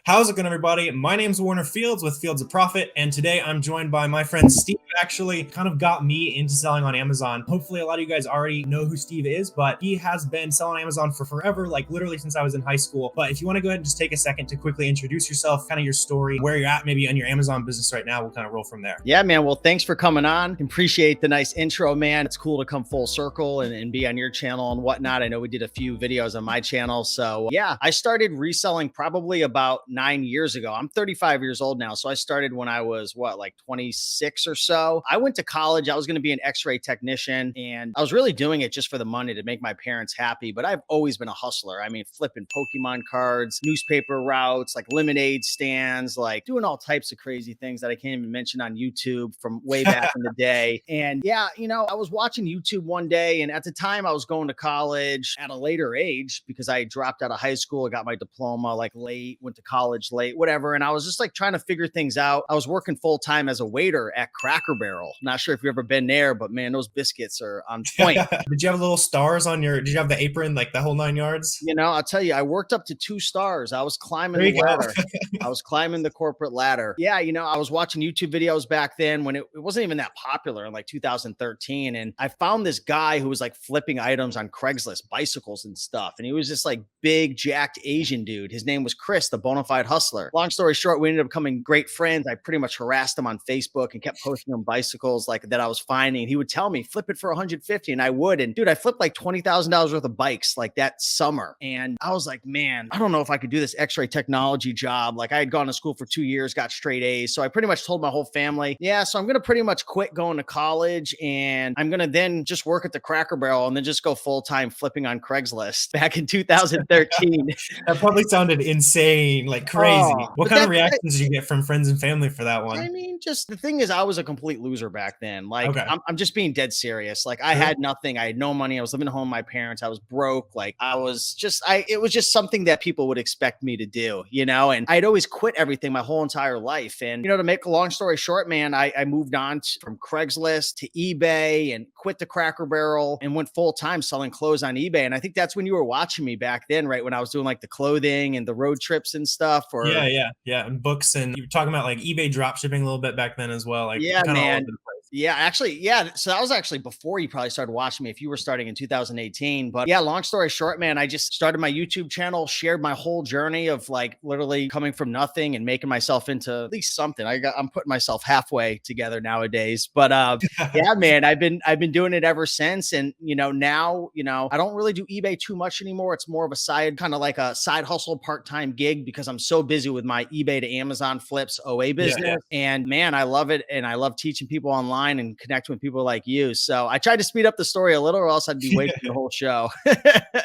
How's it going, everybody? My name's Warner Fields with Fields of Profit, and today I'm joined by my friend Steve. Actually, kind of got me into selling on Amazon. Hopefully, a lot of you guys already know who Steve is, but he has been selling on Amazon for forever, like literally since I was in high school. But if you want to go ahead and just take a second to quickly introduce yourself, kind of your story, where you're at, maybe on your Amazon business right now, we'll kind of roll from there. Yeah, man. Well, thanks for coming on. Appreciate the nice intro, man. It's cool to come full circle and be on your channel and whatnot. I know we did a few videos on my channel. So yeah, I started reselling probably about 9 years ago. I'm 35 years old now. So I started when I was like 26 or so. I went to college. I was going to be an x-ray technician and I was really doing it just for the money to make my parents happy. But I've always been a hustler. I mean, flipping Pokemon cards, newspaper routes, like lemonade stands, like doing all types of crazy things that I can't even mention on YouTube from way back in the day. And yeah, I was watching YouTube one day, and at the time I was going to college at a later age because I dropped out of high school. I got my diploma like late, went to college late, whatever. And I was just like trying to figure things out. I was working full time as a waiter at Cracker Barrel. Not sure if you've ever been there, but man, those biscuits are on point. Did you have little stars on did you have the apron, like the whole 9 yards? I'll tell you, I worked up to 2 stars. I was climbing the ladder. I was climbing the corporate ladder. Yeah, I was watching YouTube videos back then when it wasn't even that popular in like 2013. And I found this guy who was like flipping items on Craigslist, bicycles and stuff. And he was just like big, jacked Asian dude. His name was Chris, the bona fide hustler. Long story short, we ended up becoming great friends. I pretty much harassed him on Facebook and kept posting him bicycles like that I was finding. And he would tell me, flip it for 150. And I would. And dude, I flipped like $20,000 worth of bikes like that summer. And I was like, man, I don't know if I could do this x-ray technology job. Like I had gone to school for 2 years, got straight A's. So I pretty much told my whole family, yeah, so I'm going to pretty much quit going to college and I'm going to then just work at the Cracker Barrel and then just go full-time flipping on Craigslist back in 2013. That probably sounded insane, like crazy. What kind of reactions did you get from friends and family for that one? I mean, just the thing is, I was a complete loser back then. Like, okay. I'm just being dead serious. Like, I had nothing. I had no money. I was living at home with my parents. I was broke. Like, it was just something that people would expect me to do, and I'd always quit everything my whole entire life. And, to make a long story short, man, I moved on from Craigslist to eBay and quit the Cracker Barrel and went full time selling clothes on eBay. And I think that's when you were watching me back then, right? When I was doing like the clothing and the road trips and stuff. Yeah. And books, and you were talking about like eBay drop shipping a little bit back then as well. Like, yeah, man. Yeah, actually, yeah. So that was actually before you probably started watching me, if you were starting in 2018. But yeah, long story short, man, I just started my YouTube channel, shared my whole journey of like literally coming from nothing and making myself into at least something. I'm putting myself halfway together nowadays. But yeah, man, I've been doing it ever since. And now, I don't really do eBay too much anymore. It's more of a side, kind of like a side hustle, part-time gig because I'm so busy with my eBay to Amazon flips OA business. Yeah. And man, I love it. And I love teaching people online and connect with people like you. So I tried to speed up the story a little or else I'd be wasting the whole show.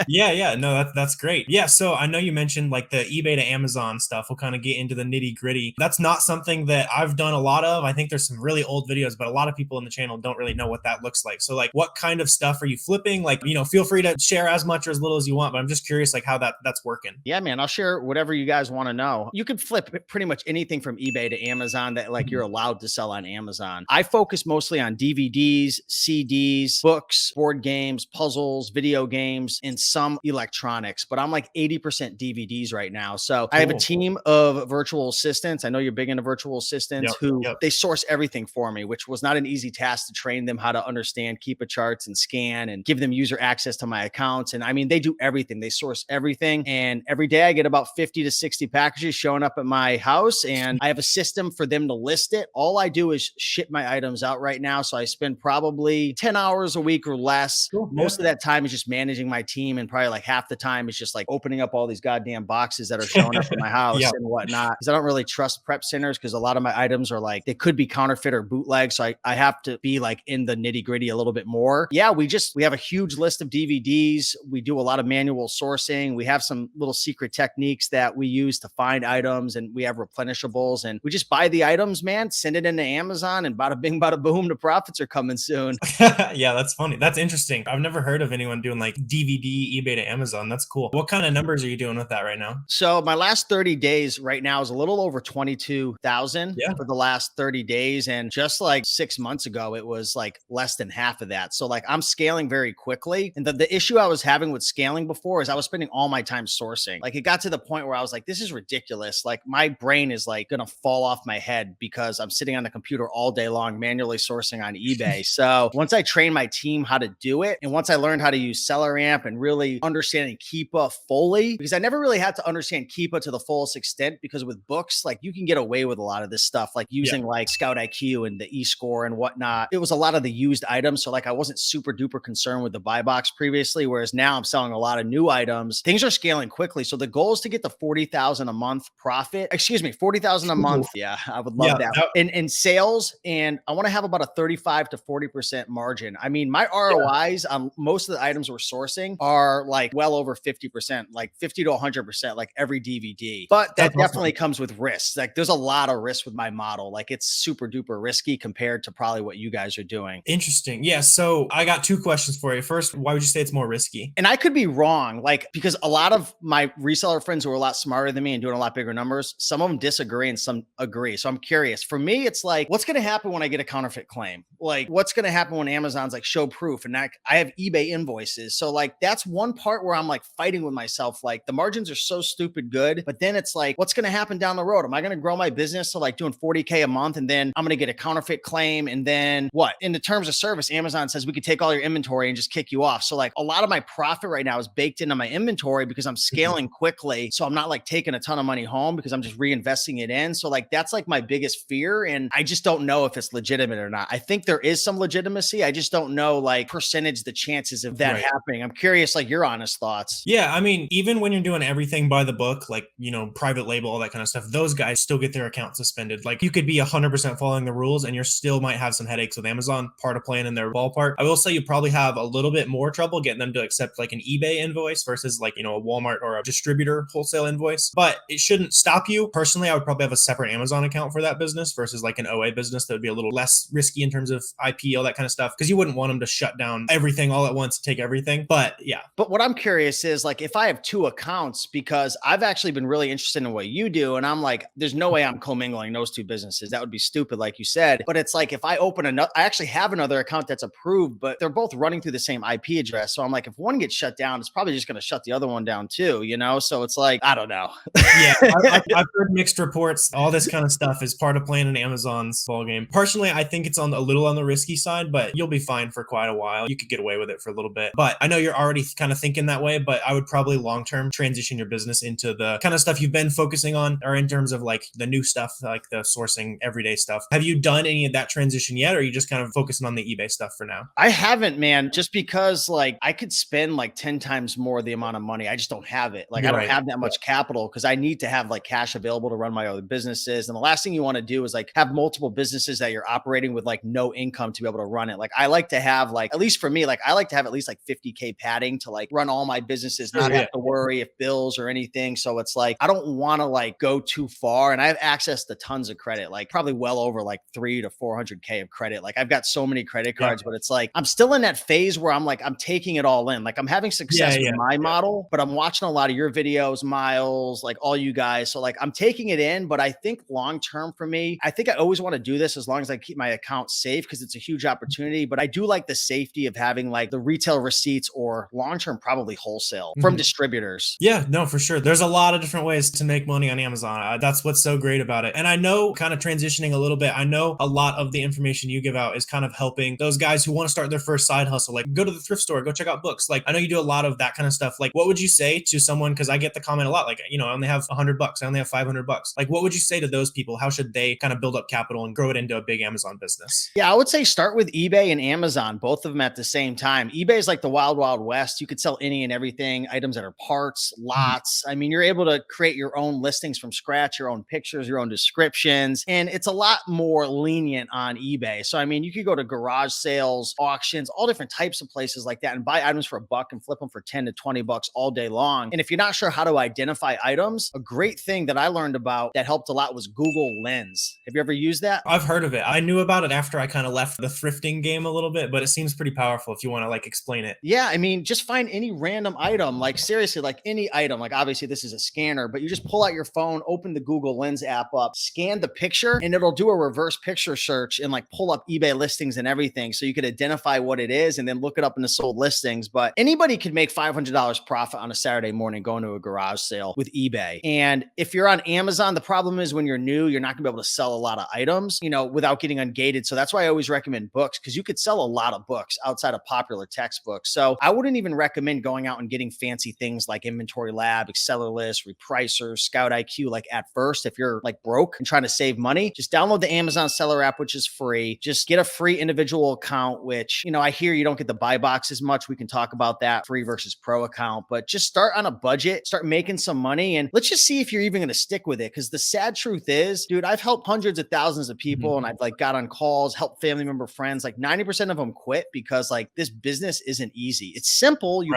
Yeah. No, that's great. Yeah. So I know you mentioned like the eBay to Amazon stuff. We'll kind of get into the nitty gritty. That's not something that I've done a lot of. I think there's some really old videos, but a lot of people in the channel don't really know what that looks like. So like what kind of stuff are you flipping? Like, feel free to share as much or as little as you want, but I'm just curious like how that's working. Yeah, man, I'll share whatever you guys want to know. You could flip pretty much anything from eBay to Amazon that like you're allowed to sell on Amazon. I focus mostly on DVDs, CDs, books, board games, puzzles, video games, and some electronics, but I'm like 80% DVDs right now. So cool. I have a team of virtual assistants. I know you're big into virtual assistants who they source everything for me, which was not an easy task to train them how to understand Keepa charts and scan and give them user access to my accounts. And I mean, they do everything. They source everything. And every day I get about 50 to 60 packages showing up at my house, and I have a system for them to list it. All I do is ship my items out right now. So I spend probably 10 hours a week or less. Cool. Most of that time is just managing my team, and probably like half the time is just like opening up all these goddamn boxes that are showing up in my house and whatnot. Because I don't really trust prep centers because a lot of my items are like, they could be counterfeit or bootleg. So I have to be like in the nitty gritty a little bit more. Yeah, we have a huge list of DVDs. We do a lot of manual sourcing. We have some little secret techniques that we use to find items, and we have replenishables, and we just buy the items, man, send it into Amazon, and bada bing, bada boom, the profits are coming soon. Yeah, that's funny. That's interesting. I've never heard of anyone doing like DVD eBay to Amazon. That's cool. What kind of numbers are you doing with that right now? So my last 30 days right now is a little over 22,000 Yeah. for the last 30 days. And just like 6 months ago, it was like less than half of that. So like I'm scaling very quickly. And the issue I was having with scaling before is I was spending all my time sourcing. Like it got to the point where I was like, this is ridiculous. Like my brain is like going to fall off my head because I'm sitting on the computer all day long, manually sourcing on eBay. So once I trained my team how to do it, and once I learned how to use SellerAmp and really understanding Keepa fully, because I never really had to understand Keepa to the fullest extent, because with books, like you can get away with a lot of this stuff, like using like Scout IQ and the eScore and whatnot. It was a lot of the used items. So like I wasn't super duper concerned with the buy box previously, whereas now I'm selling a lot of new items. Things are scaling quickly. So the goal is to get the 40,000 a month profit. Excuse me, 40,000 a month. Yeah, I would love that. In sales, and I want to have about a 35 to 40% margin. I mean, my ROIs on most of the items we're sourcing are like well over 50%, like 50 to 100%, like every DVD. But that definitely comes with risks. Like there's a lot of risk with my model. Like it's super duper risky compared to probably what you guys are doing. Interesting. Yeah. So I got two questions for you. First, why would you say it's more risky? And I could be wrong, like, because a lot of my reseller friends who are a lot smarter than me and doing a lot bigger numbers, some of them disagree and some agree. So I'm curious. For me, it's like, what's going to happen when I get a counterfeit claim? Like, what's going to happen when Amazon's like show proof? And I have eBay invoices. So like, that's one part where I'm like fighting with myself. Like the margins are so stupid good, but then it's like, what's going to happen down the road? Am I going to grow my business to like doing 40K a month? And then I'm going to get a counterfeit claim. And then what? In the terms of service, Amazon says we could take all your inventory and just kick you off. So like a lot of my profit right now is baked into my inventory because I'm scaling quickly. So I'm not like taking a ton of money home because I'm just reinvesting it in. So like, that's like my biggest fear. And I just don't know if it's legitimate or not. I think there is some legitimacy. I just don't know like percentage, the chances of that happening. I'm curious, like your honest thoughts. Yeah. I mean, even when you're doing everything by the book, like, you know, private label, all that kind of stuff, those guys still get their account suspended. Like you could be 100% following the rules and you still might have some headaches with Amazon, part of playing in their ballpark. I will say you probably have a little bit more trouble getting them to accept like an eBay invoice versus like, you know, a Walmart or a distributor wholesale invoice, but it shouldn't stop you. Personally, I would probably have a separate Amazon account for that business versus like an OA business that would be a little less risky in terms of IP, all that kind of stuff, because you wouldn't want them to shut down everything all at once to take everything. But yeah. But what I'm curious is like, if I have two accounts, because I've actually been really interested in what you do, and I'm like, there's no way I'm commingling those two businesses. That would be stupid, like you said. But it's like, if I open another, I actually have another account that's approved, but they're both running through the same IP address. So I'm like, if one gets shut down, it's probably just going to shut the other one down too, you know? So it's like, I don't know. Yeah, I've heard mixed reports. All this kind of stuff is part of playing in Amazon's ballgame. Personally, I think it's a little on the risky side, but you'll be fine for quite a while. You could get away with it for a little bit. But I know you're already kind of thinking that way, but I would probably long-term transition your business into the kind of stuff you've been focusing on, or in terms of like the new stuff, like the sourcing everyday stuff. Have you done any of that transition yet? Or are you just kind of focusing on the eBay stuff for now? I haven't, man, just because like I could spend like 10 times more the amount of money. I just don't have it. Like I don't have that much capital because I need to have like cash available to run my other businesses. And the last thing you want to do is like have multiple businesses that you're operating with like no income to be able to run it. Like I like to have like, at least for me, like I like to have at least like 50K padding to like run all my businesses, not have to worry if bills or anything. So it's like, I don't want to like go too far. And I have access to tons of credit, like probably well over like 300 to 400K of credit. Like I've got so many credit cards, but it's like, I'm still in that phase where I'm like, I'm taking it all in. Like I'm having success with my model, but I'm watching a lot of your videos, Miles, like all you guys. So like I'm taking it in, but I think long-term for me, I think I always want to do this as long as I keep my account safe because it's a huge opportunity. But I do like the safety of having like the retail receipts or long-term, probably wholesale from distributors. Yeah, no, for sure. There's a lot of different ways to make money on Amazon. That's what's so great about it. And I know, kind of transitioning a little bit, I know a lot of the information you give out is kind of helping those guys who want to start their first side hustle. Like go to the thrift store, go check out books. Like I know you do a lot of that kind of stuff. Like what would you say to someone? Because I get the comment a lot, like, you know, I only have $100, I only have $500. Like what would you say to those people? How should they kind of build up capital and grow it into a big Amazon business? Yeah, I would say start with eBay and Amazon, both of them at the same time. eBay is like the wild, wild west. You could sell any and everything, items that are parts, lots. I mean, you're able to create your own listings from scratch, your own pictures, your own descriptions, and it's a lot more lenient on eBay. So, I mean, you could go to garage sales, auctions, all different types of places like that and buy items for $1 and flip them for 10 to 20 bucks all day long. And if you're not sure how to identify items, a great thing that I learned about that helped a lot was Google Lens. Have you ever used that? I've heard of it. I knew about it after I kind of left the thrifting game a little bit, but it seems pretty powerful if you want to like explain it. Yeah, I mean, just find any random item, like seriously, like any item. Like obviously this is a scanner, but you just pull out your phone, open the Google Lens app up, scan the picture, and it'll do a reverse picture search and like pull up eBay listings and everything. So you could identify what it is and then look it up in the sold listings. But anybody could make $500 profit on a Saturday morning going to a garage sale with eBay. And if you're on Amazon, the problem is when you're new, you're not gonna be able to sell a lot of items, you know, without getting ungated. So that's why I always recommend books, because you could sell a lot of books outside of popular textbooks. So I wouldn't even recommend going out and getting fancy things like Inventory Lab, Accelerlist, Repricer, Scout IQ, like at first, if you're like broke and trying to save money, just download the Amazon Seller app, which is free. Just get a free individual account, which, you know, I hear you don't get the buy box as much. We can talk about that, free versus pro account, but just start on a budget, start making some money, and let's just see if you're even going to stick with it. Because the sad truth is, dude, I've helped hundreds of thousands of people and I've like got on calls, helped family member friends. Like 90% of them quit because like this business isn't easy. It's simple. You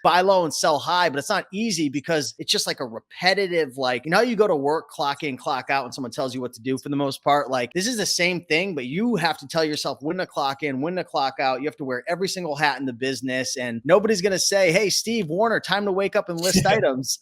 buy low and sell high, but it's not easy because it's just like a repetitive, like, you know, how you go to work, clock in, clock out, and someone tells you what to do for the most part. Like this is the same thing, but you have to tell yourself when to clock in, when to clock out. You have to wear every single hat in the business, and nobody's going to say, hey, Steve Warner, time to wake up and list items.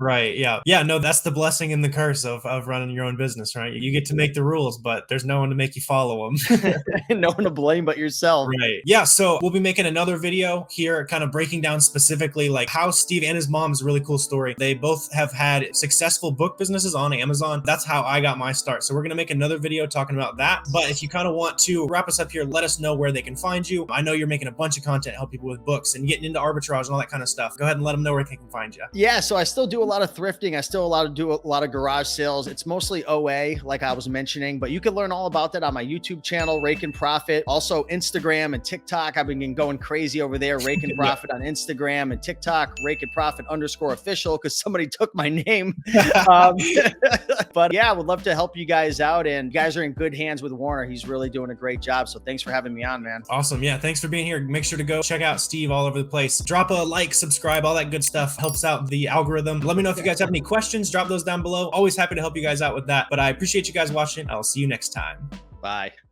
Right. Yeah. Yeah. No, that's the blessing and the curse of running your own business, right? You get to make the rules, but there's no one to make you follow them. No one to blame but yourself. Right. Yeah. So we'll be making another video here, kind of breaking down specifically like how Steve and his mom is a really cool story. They both have had successful book businesses on Amazon. That's how I got my start. So we're going to make another video talking about that. But if you kind of want to wrap us up here, let us know where they can find you. I know you're making a bunch of content to help people with books and getting into arbitrage and all that kind of stuff. Go ahead and let them know where they can find you. Yeah. So I still do a lot of thrifting. I still do a lot of garage sales. It's mostly OA, like I was mentioning, but you can learn all about that on my YouTube channel, Rake and Profit. Also Instagram and TikTok. I've been going crazy over there. Rake and Profit on Instagram and TikTok, Rake and Profit _official, because somebody took my name. But yeah, I would love to help you guys out, and you guys are in good hands with Warner. He's really doing a great job. So thanks for having me on, man. Awesome. Yeah. Thanks for being here. Make sure to go check out Steve all over the place. Drop a like, subscribe, all that good stuff helps out the algorithm. Let me know if you guys have any questions. Drop those down below. Always happy to help you guys out with that. But I appreciate you guys watching. I'll see you next time. Bye.